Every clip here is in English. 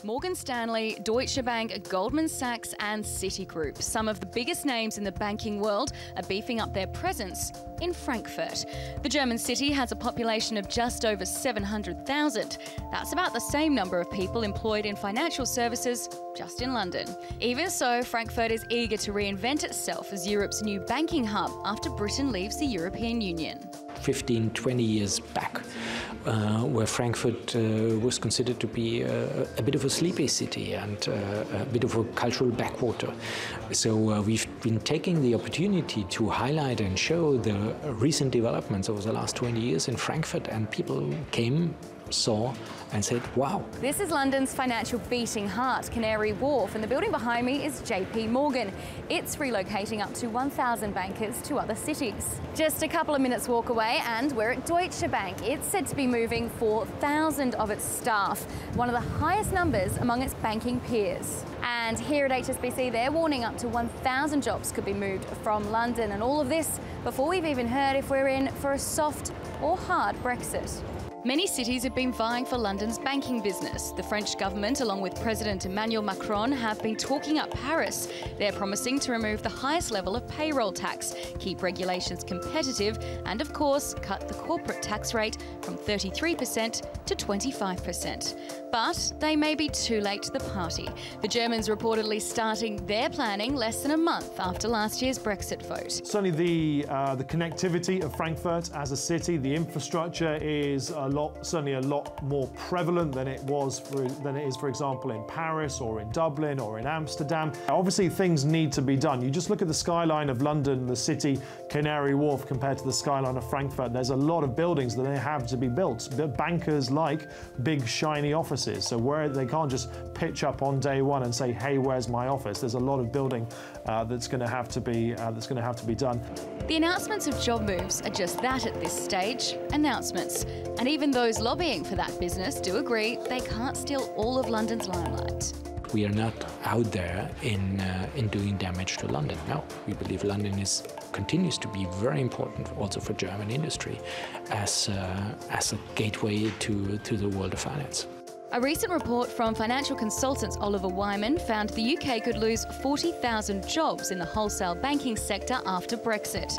Morgan Stanley, Deutsche Bank, Goldman Sachs and Citigroup. Some of the biggest names in the banking world are beefing up their presence in Frankfurt. The German city has a population of just over 700,000. That's about the same number of people employed in financial services just in London. Even so, Frankfurt is eager to reinvent itself as Europe's new banking hub after Britain leaves the European Union. 15, 20 years back, where Frankfurt was considered to be a bit of a sleepy city and a bit of a cultural backwater. So we've been taking the opportunity to highlight and show the recent developments over the last 20 years in Frankfurt, and people came, saw and said, wow. This is London's financial beating heart, Canary Wharf, and the building behind me is JP Morgan. It's relocating up to 1,000 bankers to other cities. Just a couple of minutes walk away and we're at Deutsche Bank. It's said to be moving 4,000 of its staff, one of the highest numbers among its banking peers. And here at HSBC, they're warning up to 1,000 jobs could be moved from London, and all of this before we've even heard if we're in for a soft or hard Brexit. Many cities have been vying for London's banking business. The French government, along with President Emmanuel Macron, have been talking up Paris. They're promising to remove the highest level of payroll tax, keep regulations competitive, and of course, cut the corporate tax rate from 33% to 25%. But they may be too late to the party. The Germans reportedly starting their planning less than a month after last year's Brexit vote. Certainly the connectivity of Frankfurt as a city, the infrastructure is certainly a lot more prevalent than it is, for example, in Paris or in Dublin or in Amsterdam. Obviously, things need to be done. You just look at the skyline of London, the city, Canary Wharf, compared to the skyline of Frankfurt. There's a lot of buildings that they have to be built. Bankers like big, shiny offices, so where they can't just pitch up on day one and say, "Hey, where's my office?" There's a lot of building that's going to have to be done. The announcements of job moves are just that at this stage, announcements. And even those lobbying for that business do agree they can't steal all of London's limelight. We are not out there in doing damage to London. No, we believe London continues to be very important also for German industry as a gateway to the world of finance. A recent report from financial consultants Oliver Wyman found the UK could lose 40,000 jobs in the wholesale banking sector after Brexit.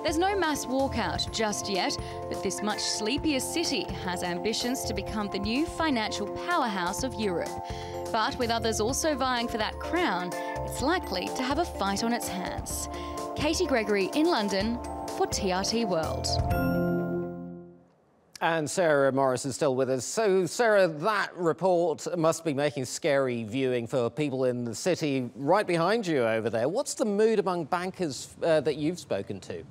There's no mass walkout just yet, but this much sleepier city has ambitions to become the new financial powerhouse of Europe. But with others also vying for that crown, it's likely to have a fight on its hands. Gregory in London for TRT World. And Sarah Morris is still with us. So, Sarah, that report must be making scary viewing for people in the city right behind you over there. What's the mood among bankers that you've spoken to?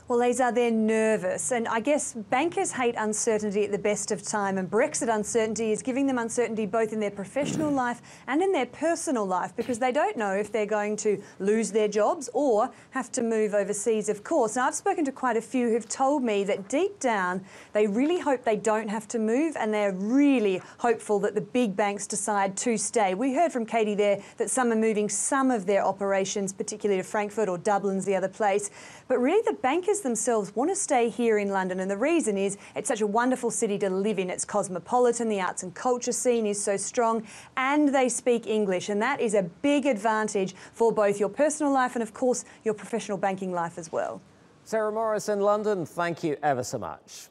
Well, Lisa, they're nervous, and I guess bankers hate uncertainty at the best of time, and Brexit uncertainty is giving them uncertainty both in their professional life and in their personal life, because they don't know if they're going to lose their jobs or have to move overseas, of course. Now, I've spoken to quite a few who've told me that deep down they really hope they don't have to move, and they're really hopeful that the big banks decide to stay. We heard from Katie there that some are moving some of their operations, particularly to Frankfurt, or Dublin's the other place, but really the bankers themselves want to stay here in London, and the reason is it's such a wonderful city to live in. It's cosmopolitan, the arts and culture scene is so strong, and they speak English, and that is a big advantage for both your personal life and, of course, your professional banking life as well. Sarah Morris in London, thank you ever so much.